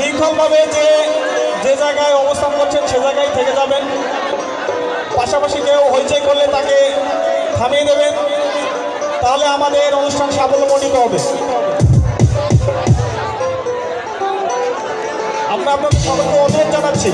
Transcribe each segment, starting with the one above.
শৃঙ্খলভাবে যে যে জায়গায় অবস্থান করছেন সে জায়গায় থেকে যাবেন। পাশাপাশি কেউ হইচই করলে তাকে থামিয়ে দেবেন, তাহলে আমাদের অনুষ্ঠান সাফল্যমণ্ডিত হবে। আমরা আপনাদের সকলকে অনুরোধ জানাচ্ছি।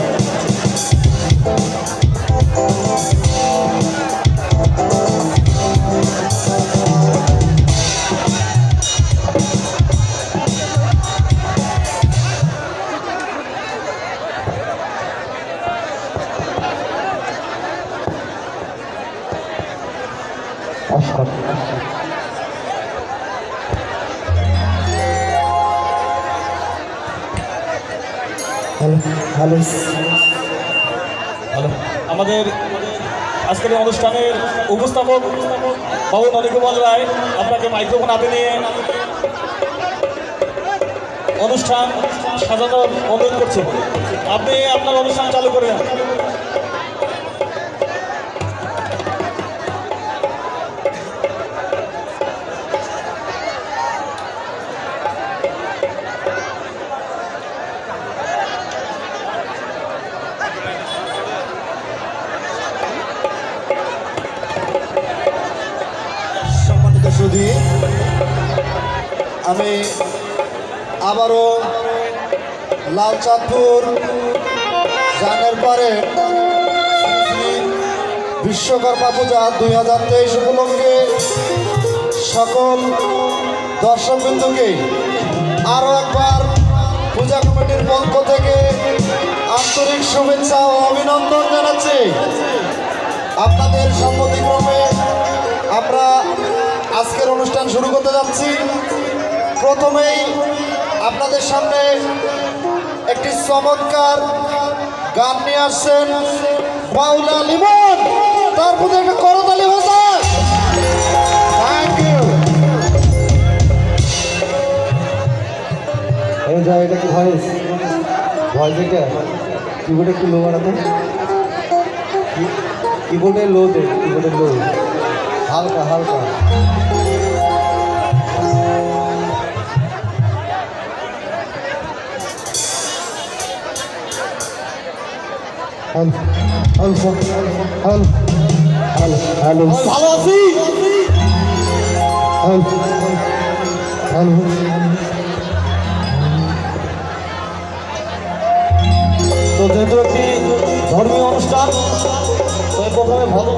আমাদের আজকের অনুষ্ঠানের উপস্থাপক বাবু ননীকুমার রায়, আপনাকে মাইক্রোফোন হাতে নিয়ে অনুষ্ঠান সাজানোর অনুরোধ করছি। আপনি আপনার অনুষ্ঠান চালু করে দেন। আমি আবারও লালচাঁদপুর জানের পরে বিশ্বকর্মা পূজা 2023 উপলক্ষে সকল দর্শকবৃন্দকে আরও একবার পূজা কমিটির পক্ষ থেকে আন্তরিক শুভেচ্ছা ও অভিনন্দন জানাচ্ছি। আপনাদের সম্মতিক্রমে আমরা আজকের অনুষ্ঠান শুরু করতে যাচ্ছি। প্রথমেই আপনাদের সামনে একটি চমৎকার গান নিয়ে আসছেন বাউলা লিমন। তার প্রতি একটা করতালি বাজান। Thank you. এই যা, এটা কি ভয়েস? ভয়েস এটা কিবোর্ডে একটু লো বাড়াতে, কিবোর্ডে লো দে, কিবোর্ডে লো, হালকা হালকা। ভালো আছি। তো যেহেতু একটি ধর্মীয় অনুষ্ঠান, প্রথমে ভালো